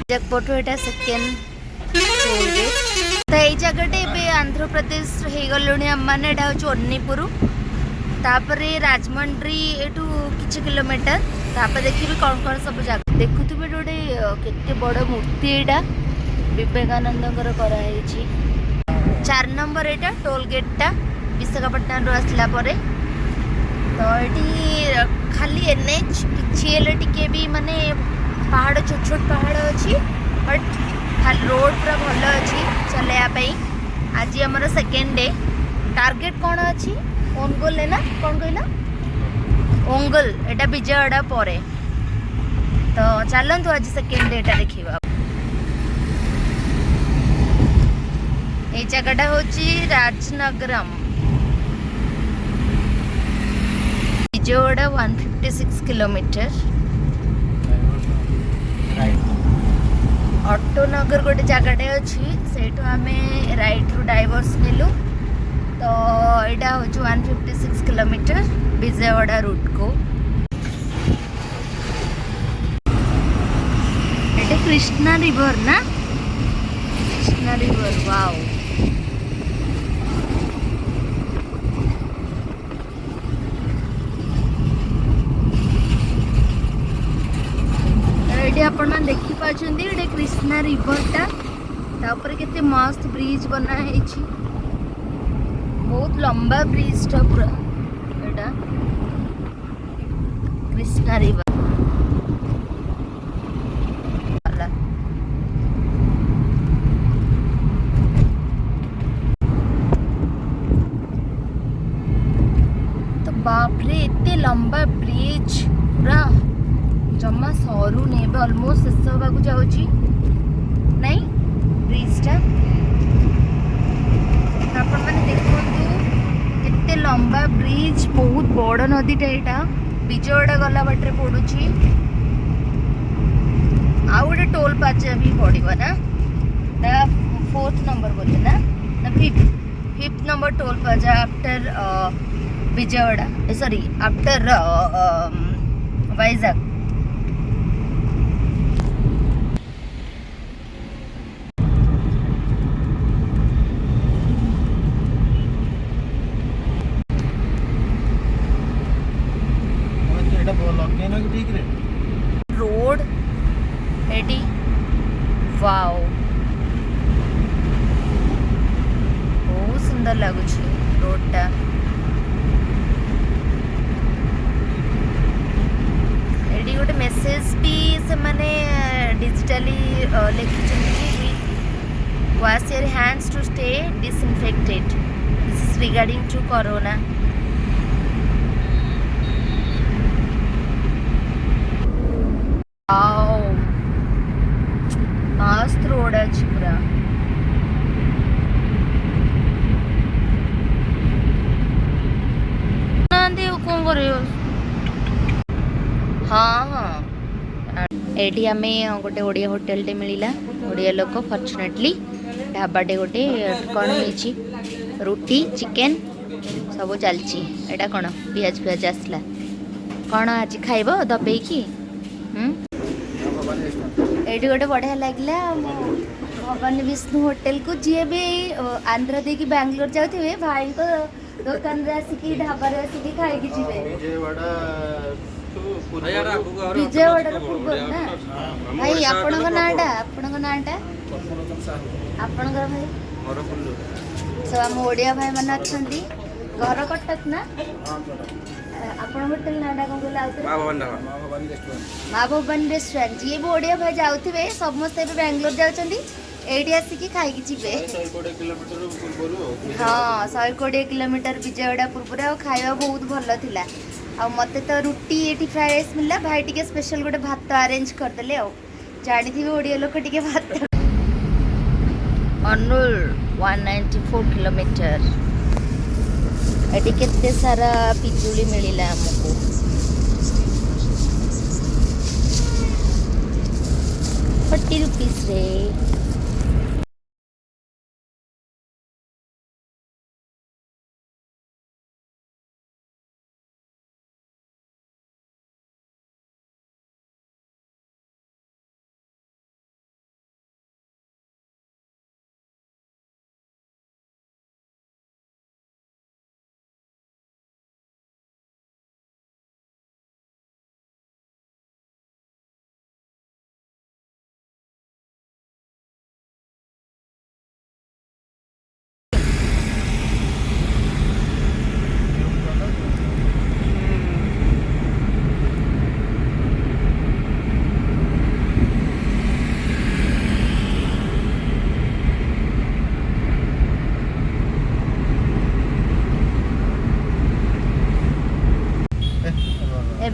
जगपटू एटा second toll gate तो ये जगटे ए आंध्र प्रदेश हो गलुणी आम मैंने एटा हूँ ओन्नीपुर तापर राजमंड्री एटू किछि किलोमीटर तापर देखिए कौन कौन सब जगह देखुवे गोटे केते बड़ मूर्ति एटा विवेकानंद कराई 4 नंबर एटा टोल गेटा विशाखापट्टनम रू आसला परे तो ये खाली एनएच कि भी माने पहाड़ छोट छोट पहाड़ अच्छी बट खाली रोड पूरा भल अच्छी चलैया आज आमर सेकेंड डे टार्गेट कौन अच्छी ओनगोल ना कौन कहला ओंगल एटा विजयवाड़ा परे तो चलतु आज सेकेंड डेटा देखा ये जगटा हूँ राजनगरम विजयवाड़ा 156 किलोमीटर ऑटोनगर गोटे जगटे अच्छी से आम राइट रू डाइवर्स नेलु तो यहाँ हूँ 156 किलोमीटर विजयवाड़ा रूट को ये कृष्णा रिवर ना कृष्णा रिवर वाओ ये आपण मैंने देखिपारे ये कृष्णा रिवरटा तापर केते मस्त ब्रिज बना है बहुत लंबा ब्रिजटा पूरा एटा कृष्णा रिवर तो बापरे एते लंबा ब्रिज पूरा जमा सरू नहीं अलमोस्ट शेष होगा जाऊँगी नहीं ब्रिजटा आपण मैंने देखु केते लंबा ब्रिज बहुत बड़ नदीटा यहाँ विजयवाड़ा गला बाटे पड़ू आउ गोटे टोल पाचा भी पड़ो ना 4th नंबर बोले ना 5th नंबर टोल पाचा after Vijayawada sorry after Vizag road एडी वाओ बहुत सुंदर लगुच रोडटा एडी गोटे मेसेज भी से माने डिजिटली लिखी wash your hands to stay disinfected this is regarding to corona मस्त रोड अच्छी पूरा कौन कर हाँ हाँ एटी आम गोटे ओडिया होटेल टे मिलला ओडिया लोक फॉर्चुनेटली ढाबाटे गोटे कौन होती रुटी चिकेन सब चलची एटा कौन पियाज पियाज आसला कौन आज खाइब दबेकी ये गोटे बढ़िया लगे भवानी विष्णु होटेल को जी भी आंध्र दे कि बैंगलोर जाते भाई को दुकान रे आसिकी ढाबा रे आसिकी खाई जी विजयवाड़ा पूर्व ना भाई आपण नाटा आपण भाई सब आम ओडिया भाई मैंने अच्छा घर कटक ना आपण होटेल नाटा कौन कहला माँ भवानी रेस्टोरेंट जी भी ओडिया भाई जाऊे समस्ते बैंगलोर जाऊँगी एटी आसिकी खाई जी हाँ 120 किलोमीटर विजयवाड़ा पूर्व खावा बहुत भल था आ मत तो रुटी ये फ्राए राइस मिलला भाई टी स्पेशल गोटे भात अरेंज करदे जानी थी ओडिया लोक टी भात अनुल 194 किलोमीटर ये केते सारा पिजुली मिलला हमको 40 रुपीस रे।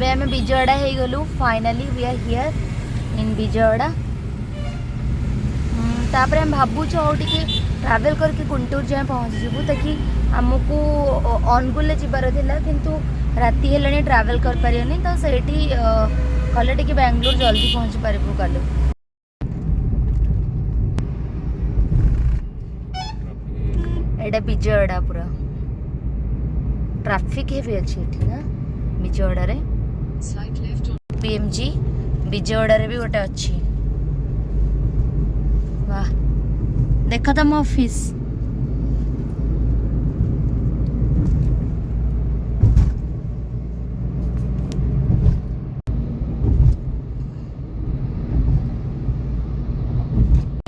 एबे हमें विजयवाड़ा हे गलु finally we are here in Vijayawada तापर हम भावुँ और टे ट्रावेल करके गुंटूर जाए पहुँच जीवु ताकि आमको अनुगुल जीवार था किंतु राति हेलानी ट्रावेल कर पारियोनी तो सेठी कले टे बेंगलोर जल्दी पहुँची पारू कल एटा विजयवाड़ा पूरा ट्रैफिक हेवी अच्छी ना विजयवाड़ा रे पीएमजी विजयवाड़ा रे भी गोटे अच्छी वाह देख तुम ऑफिस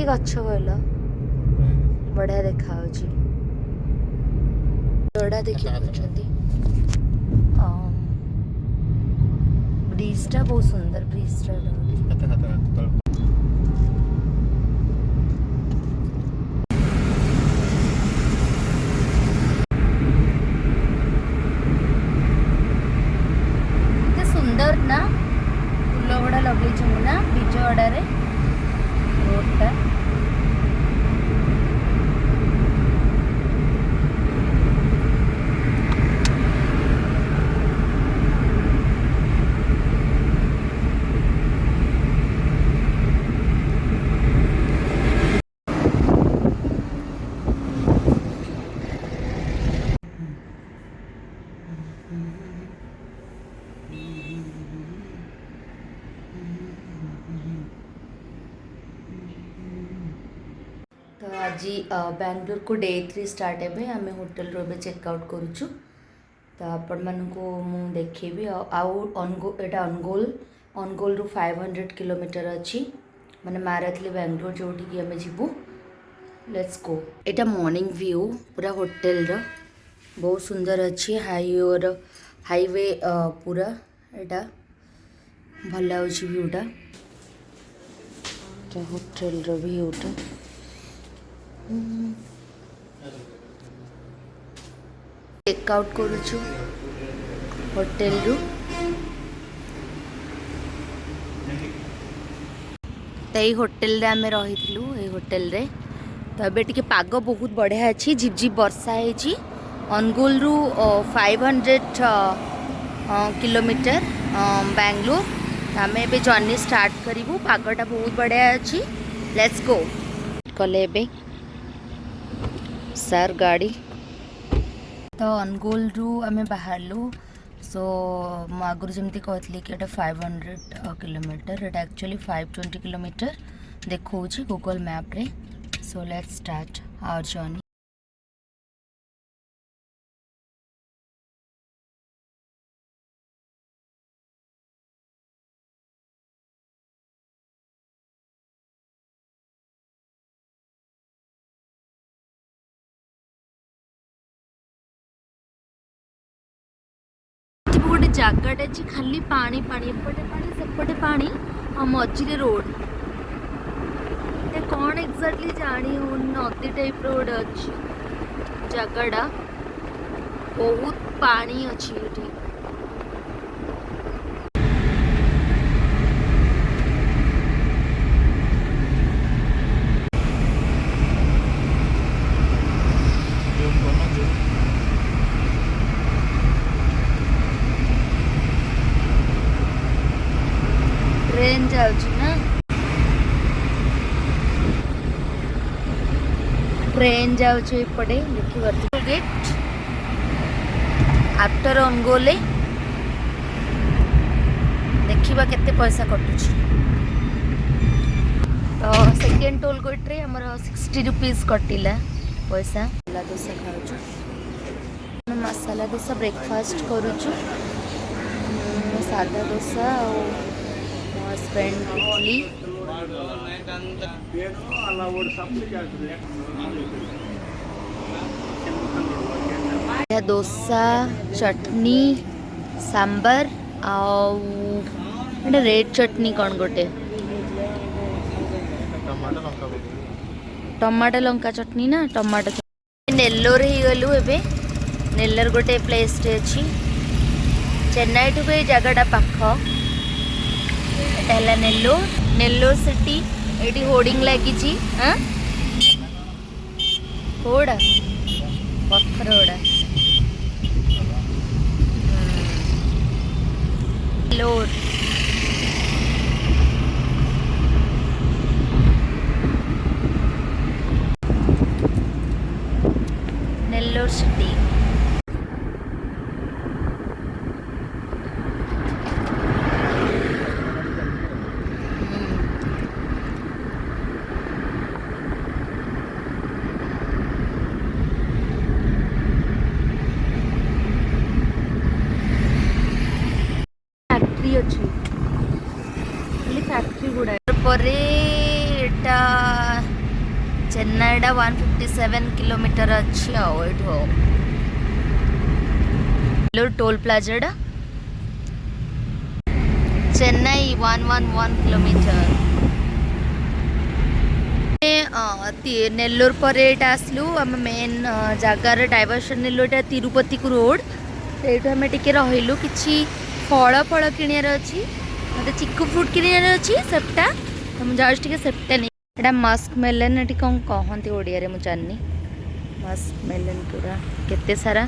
गछ कहल बढ़िया देखा जोड़ा देखी ब्रिजटा बहुत सुंदर ब्रिजटा सुंदर ना फूल गुड़ा लगे ना विजयवाड़ा रे रोडटा तो आज बेंगलोर को डे 3 स्टार्ट है आम होटेल रो चेकआउट करुचु तो आपण मानक मु देखेबी एटा अनगोल रु 500 किलोमीटर अच्छी माने माराथली बेंगलोर जोठी आम जीवु let's go Etah morning view पूरा होटेल रो बहुत सुंदर अच्छी हाईवे पूरा एटा भल लाଗୁଛି व्यूटा होटेल रो व्यूटा चेकआउट करुचु होटेल रु तो ये होटेल रे आमे रहिथिलु ए होटेल रे तो अबे टिके पाग बहुत बढ़िया अच्छी झिपझिप वर्षा है अनुगुल रु 500 किलोमीटर बेंगलोर आमे एबे जर्नी स्टार्ट करिवु पागटा बहुत बढ़िया अच्छी लेट्स गो कले एबे सार गाड़ी तो अनुगोल रु आमे बाहरलु सो मु आगुरी जमती कहली कि 500 किलोमीटर एटा एक्चुअली 520 किलोमीटर देखौछि गूगल मैप रे so let's start our journey गोटे जगट अच्छी खाली पानी पानी एपटे पानी सेपटे पानी आ मझे रोड कौन एक्जाक्टली जानी हो नदी टाइप रोड अच्छी जगटा बहुत पानी अच्छी ये ट्रेन जाऊँ ना ट्रेन जाऊँ एपटे देखी गेट आफ्टर अनगोले देखा केते पैसा कटुची तो सेकेंड टोल गेट रे हमर 60 रुपीस कटिला पैसा मसाला डोसा खाऊँ मसाला डोसा ब्रेकफास्ट करुचु सादा डोसा हस्बैंड इडली डोसा चटनी सांबर आउ रेड चटनी कौन गोटे टमाटो लंका चटनी ना टमाटो नेल्लोर ही गलु एबे नेल्लोर गोटे प्लेस टे अच्छी चेन्नई ठू भी जगटा पाख एटा नेल्लोर नेल्लोर सिटी ये होर्डिंग लगी होड़ा पत्थर होड़ा नेल्लोर नेल्लोर सिटी फैक्ट्री गुड़ा एटा चेन्नई 157 किलोमीटर अच्छी toll plaza Chennai 111 kilometre Nellore पर आसलु आम मेन जगार डाइवर्सन नेलु एटा तिरुपति को रोड तो आम टिके रहिलु किछि फल फल किणार अच्छी मत चिकू फ्रूट किणार अच्छी सेप्टा तो मुझे जाऊँ टे सेप्टा नहीं एटा मस्क मेलन ये कौन कहते ओडिया मुझे जानी मस्क मेलन पूरा केते सारा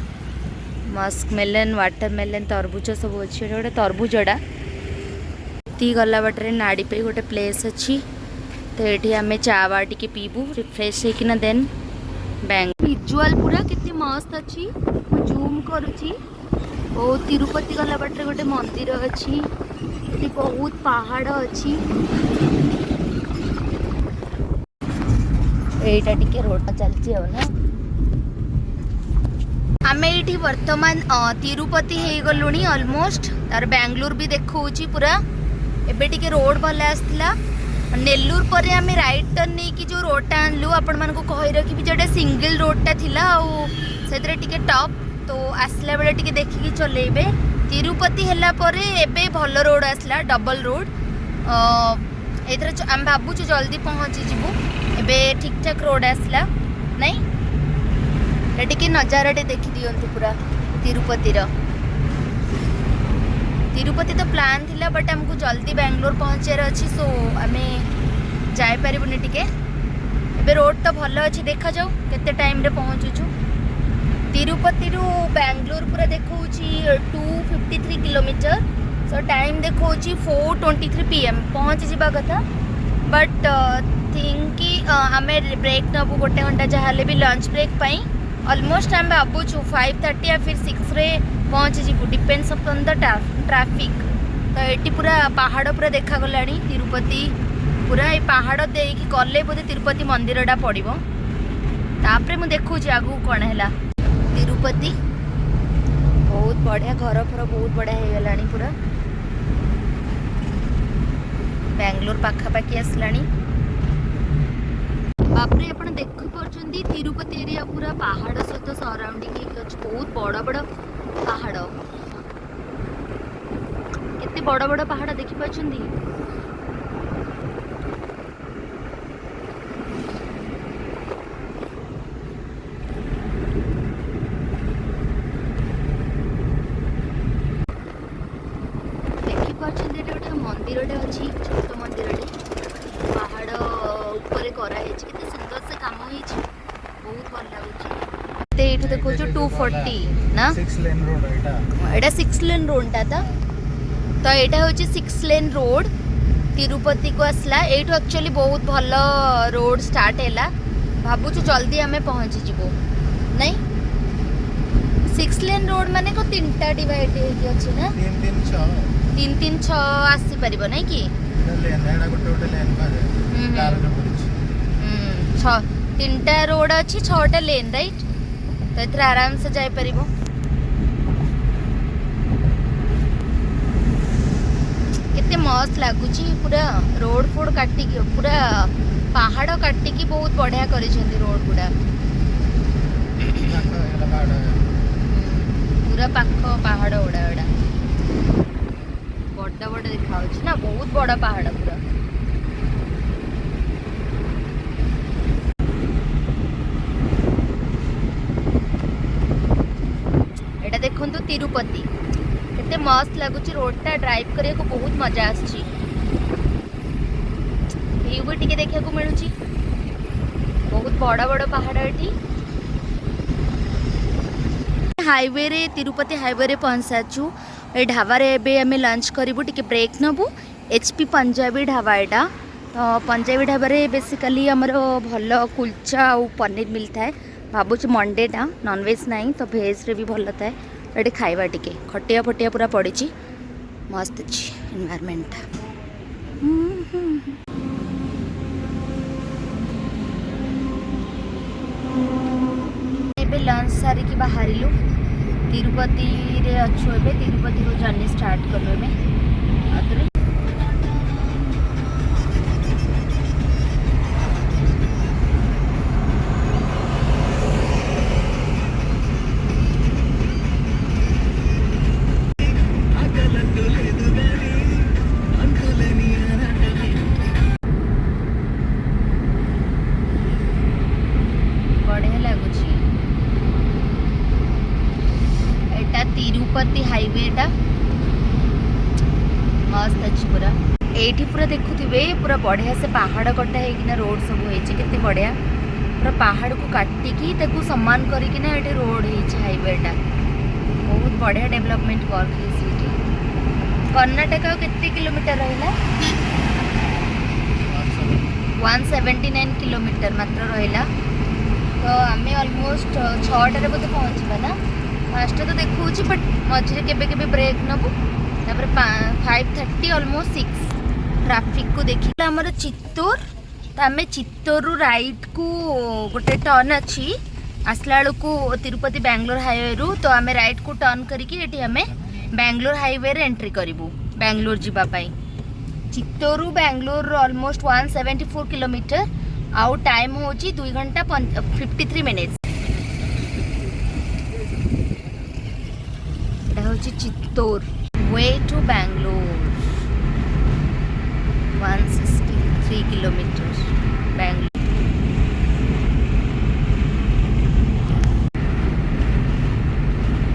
मस्क मेलन वाटर मेलन तरबुज सब अच्छी गोटे तरबुजटा ती गला बाटर नाड़ी पे गोटे प्लेस अच्छी तो ये आम चा बा टे पीबू रिफ्रेश होकिना देन बैंक विजुआल पूरा कितनी मस्त अच्छी जूम करुच्ची ओ तिरुपति गला बाटर गोटे मंदिर अच्छी बहुत पहाड़ अच्छी एटा टिके रोड चलती है ना आम ये बर्तमान तिरुपति हो गलुणी ऑलमोस्ट तार बेंगलुरु भी देखौची पूरा एबे टिके रोड भल आसला नेल्लूर पर आम राइट टर्न नहीं कि जो रोडटा आनलु आपण मानकु कहि रखिबि जेटा सिंगल रोडटा थिला आ सेतरे टिके टॉप तो आसला बेले टिके देखिकी चलेबे तिरुपति हैला परे एबे भल रोड आसला डबल रोड एथर आम भाबुछु जल्दी पहुँची जीवु एबे ठीक ठाक रोड आसला नहीं टिके नजाराटे देखी दियंतु पूरा तिरुपति तिरुपति तो प्लान थिला बट हमको जल्दी बेंगलोर पहुँचार अच्छी सो आम जाई परिबुनी टिके एबे रोड तो भल अच्छी देखा जाऊ केते टाइम रे पहुँचुछु तिरुपति रु बेंगलोर पूरा देखौची 253 किलोमीटर सो टाइम देखौची 4:23 PM पहुँच जावा कथा बट थिंक कि आम ब्रेक नबू गोटे घंटा जहाँ भी लंच ब्रेक पाई ऑलमोस्ट आम भावुँ 5:30 या फिर 6 रे पहुँच जीवु डिपेंड्स अपन द ट्राफिक तो ये पूरा पहाड़ पूरा देखा गला तिरुपति पूरा ये पहाड़ देकी गले बोधे तिरुपति मंदिरटा पड़ो तापर मुझे देखुची आगू कौन है तिरुपति बहुत बढ़िया घर फर बहुत बढ़िया हो गलानी पूरा बेंगलोर पाखापाखि आसलानी बापरे आपण देखि परछंदी तिरुपति एरिया पूरा पहाड़ सहित सराउंडिंग बहुत बड़ बड़ पहाड़ केते बड़ बड़ पहाड़ देखि परछंदी मंदिरटे अच्छी छोट मंदिरटे पहाड़ ऊपर कराई केते सुंदर से काम होई बहुत भल लगुच ये देखो 240 ना 6 लेन रोड एटा 6 लेन रोड टा तो यहाँ हूँ 6 लेन रोड तिरुपति को आसला ये एक्चुअली बहुत भल रोड स्टार्ट है भावुँ जल्दी आम पहुँची जीवु नहीं 6 लेन रोड माने को 3टा डिवाइड अच्छी ना 3-3-6 आसी पारिबो नहीं कि तीनटा रोड अच्छी 6टा लेन राइट तो इधर आराम से जाई परिबो केते मस्त लागुची पूरा रोड फोड काटिकी पूरा पहाड़ काटिकी बहुत बढ़िया करिसेंती रोड गुडा पूरा पाख पहाड़ उड़ा उड़ा बड़ा बड़ा देखा ना बहुत बड़ा पहाड़ पूरा एटा देखो तिरुपति केते मस्त लगुच रोडटा ड्राइव करिया को बहुत मजा आछी व्यू भी टिके देखा को मिलुची बहुत बड़ बड़ पहाड़ एठी हाईवे रे तिरुपति हाईवे रे पहुंचाचु ए ढाबा रे एबे हमें लंच करिवु टिके ब्रेक नबु एचपी पंजाबी ढाबा एटा तो पंजाबी ढाबा रे बेसिकली हमर भल कुलचा और पनीर मिलता है भावुँ मंडे टा नॉनवेज नहीं तो भेज रे भी भल थाए ये खाइबा टिके खटिया फटिया पूरा पड़ी मस्त अच्छी एनवायरमेंट एबे लंच सारिकी बाहरिलु तिरुपति रे अच्छु एबे तिरुपति रो जर्नी स्टार्ट कलु एबे आतरे तिरुपति हाईवे टा मस्त अच्छी पूरा एठी पूरा देखुथिबे पूरा बढ़िया से पहाड़ कटा हेकिना रोड सब होइचे केते बढ़िया पूरा पहाड़ को काटिकी ताकू सम्मान करिकिना एठी रोड हेइचे हाईवे टा बहुत बढ़िया डेवलपमेंट वर्क हेइছে एठी कर्नाटक केते किलोमीटर रहिला 179 किलोमीटर मात्र रहिला तो आमे ऑलमोस्ट 6 रे बोते पहुंचबा ना फास्ट तो देखूँ बट मझे के ब्रेक नबू तापर 5:30 ऑलमोस्ट 6 ट्रैफिक को देखी आमर चित्तौर तो आम चित्तौर रु राइट को गोटे टर्न अच्छी आसला को तिरुपति बेंगलोर हाईवे रु तो आम राइट को टर्न करके आम बेंगलोर हाईवे रे एंट्री करूँ बेंगलोर जीवाई चित्तौर रु बेंगलोर ऑलमोस्ट 174 किलोमीटर आउ टाइम हो 2 घंटा 53 minutes Chittoor way to Bangalore 163 kilometre Bangalore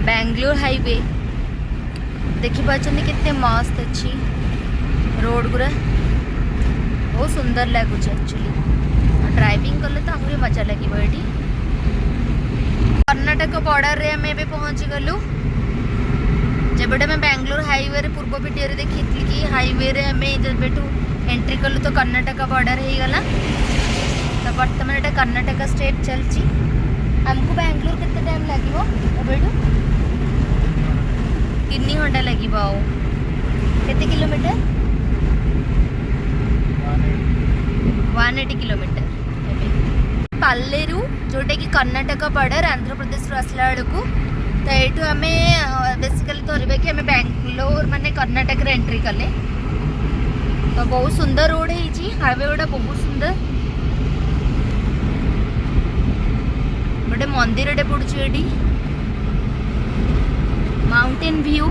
Bangalore highway देखी पाचनी कितने मस्त अच्छी रोड गुरा बहुत सुंदर लगुच एक्चुअली ड्राइविंग कले तो आहरी मजा लगे ये कर्नाटक बॉर्डर रे हमें पहुंच गलु जब मैं बेंगलोर हाईवे रे पूर्व वीडियो रे देखी कि हाईवे रे हमें जब एंट्री कलु तो कर्नाटक बॉर्डर हो गला तो बर्तमान ये कर्नाटक स्टेट चलची हमको बेंगलोर कितने टाइम लगे एबेठू 3 घंटा लगे केते किलोमीटर 180 किलोमीटर पालेरू जोटा कि कर्नाटक बॉर्डर आंध्र प्रदेश आसला बेलू तो ये आम बेसिकली धरवा कि आम बेंगलोर माने कर्नाटक रे एंट्री कले तो बहुत सुंदर रोड है हाईवे गुड़ा बहुत सुंदर गोटे मंदिर पड़ी माउंटेन व्यू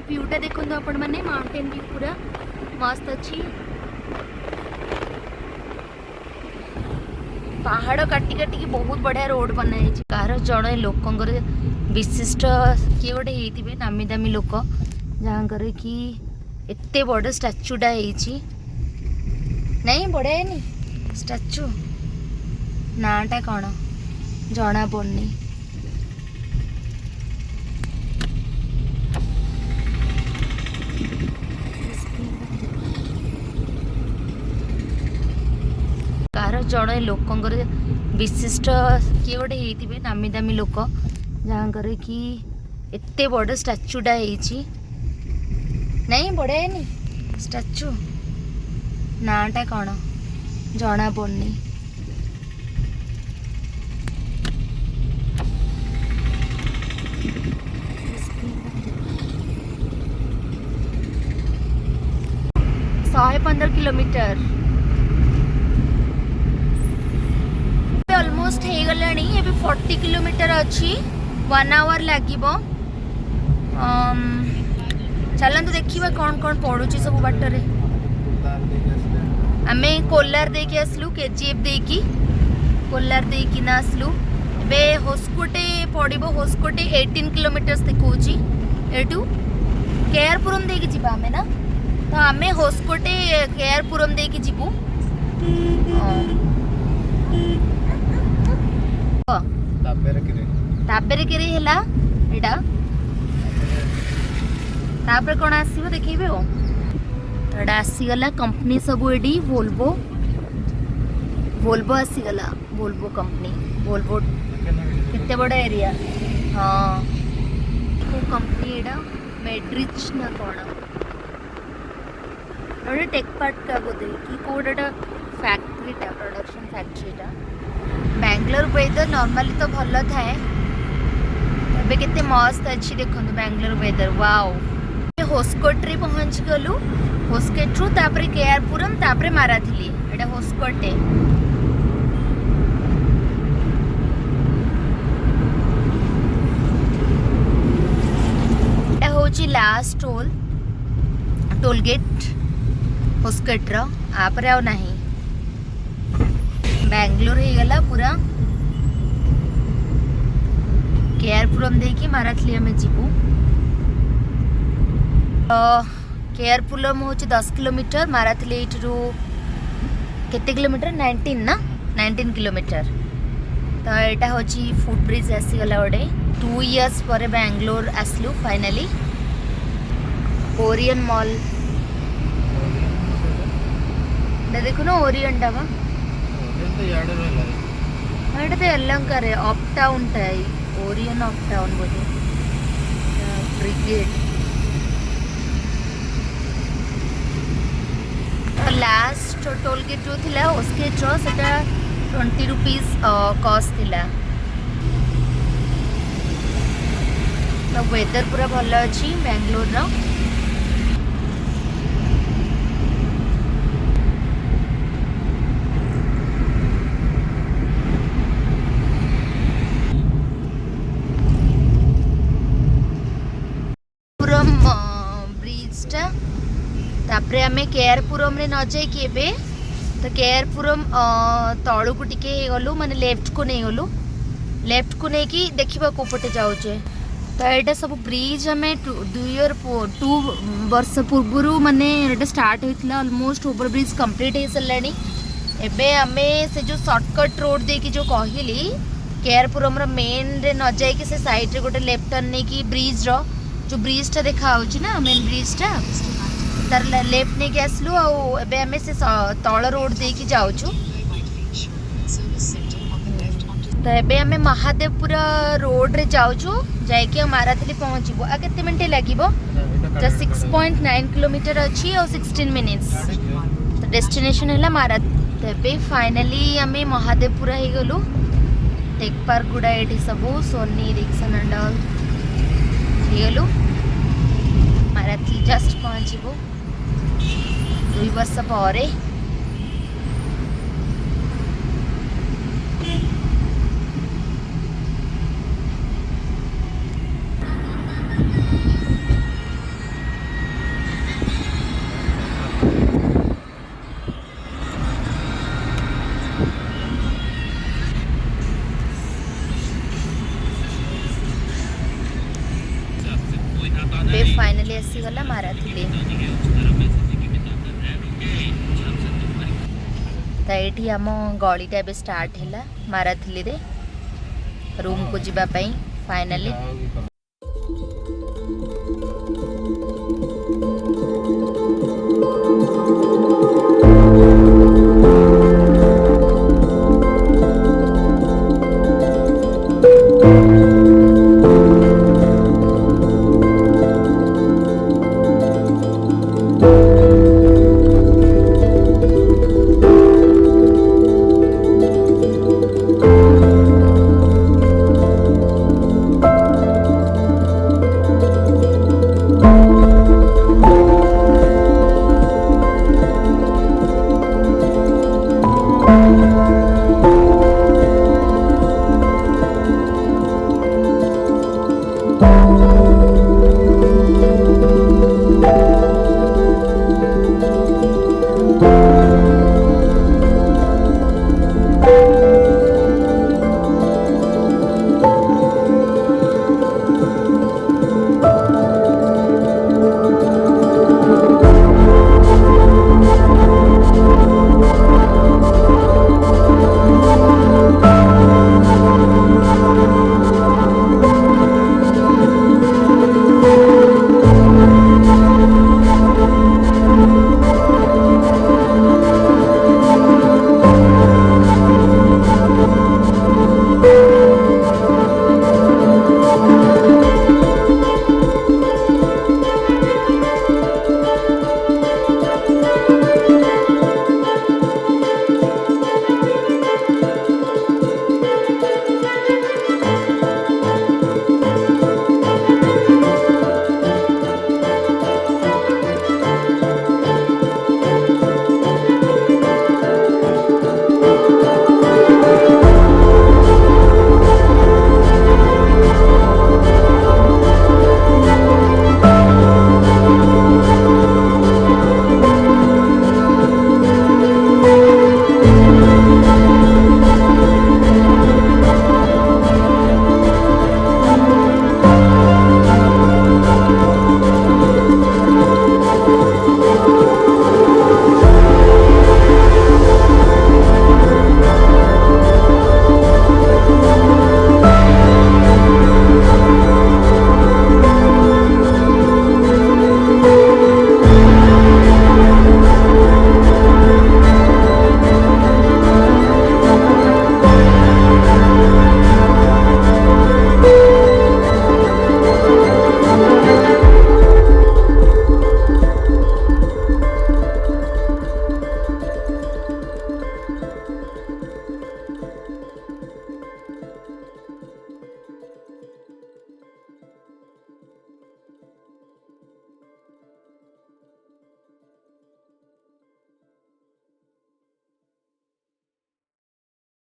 व्यूटा देखो आपण मैंने माउंटेन व्यू पूरा मस्त अच्छी पहाड़ काटी काटिकी बहुत बढ़िया रोड बनाई कार जड़े लोकंर विशिष्ट किए गोटे होते नामी दामी लोक जहाँकर कि एते बड़ स्टाचूटा नहीं बढ़िया नहीं स्टाचू नाटा कौन जना पड़नी जड़े लोकंर विशिष्ट किए गोटे होते नामी दामी लोक जहाँकर कि एते बड़ स्टाचूटा नहीं बढ़िया नहीं स्टाचू नाटा कौन जना पड़नी शहे 15 किलोमीटर ऑलमोस्ट हो गलानी एबे 40 किलोमीटर अच्छी 1 आवर लगे चलतु देखा कौन कौन पड़ुची सब बाटर आम कोलार देकी आसलु केजीएफ देकी कोलार देकी ना आसलु एबे होस्कोटे पड़ो होस्कोटे 18 किलोमीटर्स देखौची एटू केआरपुरम देकी जिबा हमें ना तो आमे होस्कोटे केआरपुरम देकी जिबू ताबेरे केरे हेला एटा तापर कोन आसीबो देखैबे ओ एटा आसी गला कंपनी सब एडी वोल्वो वोल्वो आसी गला वोल्वो कंपनी वोल्वो कितने बड़ा एरिया हाँ को कंपनी एडा मेड्रिच ना कोण एडा टेक पार्ट का बोदे की कोडा फैक्ट्री टा प्रोडक्शन फैक्ट्री टा बेंगलोर वेदर नॉर्मली तो भल थाए तबे केते मस्त अच्छी देखंतु बेंगलोर वेदर वाओ होस्कोट रे पहुंच गलु होस्कोट रु तापरे केआरपुरम तापरे माराथिली एडा होस्कोटे लास्ट टोल गेट होस्कोट रो आपरे आउ नहीं बेंगलोर ही गला पूरा केआरपुरम देकी माराथली हमें जीवू केआरपुरम होची 10 किलोमीटर माराथली एठरू केते किलोमीटर 19 ना 19 किलोमीटर तो एटा होची फुट ब्रिज आसी गला ओडे 2 इयर्स पर बेंगलोर आसलु फाइनली ओरियन मॉल देखो ना ओरियन डाबा एटा तो यलंकर है up town tie Orion up town बोले ब्रिगेड लास्ट टोल गेट जो थिला उसके जो सेटा 20 रुपीस कॉस्ट थिला तो वेदर पूरा भल अच्छी बेंगलोर रो तापरे आमे केआरपुरम रे न जाई केबे तो केआरपुरम तळु को टिके गलु माने लेफ्ट को नहीं गलु लेफ्ट को नहीं कि देखिबा को पटे जाउचे तो एटा सब ब्रिज हमें 2 वर्ष पूर्वरु माने एटा स्टार्ट होइतला ऑलमोस्ट ओवर ब्रिज कंप्लीट हे सलानी एबे आमे से जो शॉर्टकट रोड दे की जो कहिली केआरपुरम रो मेन रे न जाई कि से साइड रे गोटे लेफ्ट टर्न ने की ब्रिज रो जो ब्रिज टा देखा होची ना मेन ब्रिज टा तार लेफ्ट नहीं आसलु आबे आमे से तल रोड दे की जाउछु तो एबे आमे महादेवपुर रोड रे जाउछु जाय के माराथली पहुंचबो आ केते मिनिट लागिबो जस्ट 6.9 किलोमीटर अछि और 16 मिनिट्स तो डेस्टिनेशन हैला मारा तबे फाइनली आमे महादेवपुर हे गलु टेक पार्क गुडा एठी सब सोनी रिक्सन एंड ऑल हे गलु माराथली जस्ट पहुंचबो 2 वर्ष पर फाइनली आसीगला माराथली तो ये आम गलीटा ए स्टार्ट है माराथली रे रूम को जीवाई फाइनली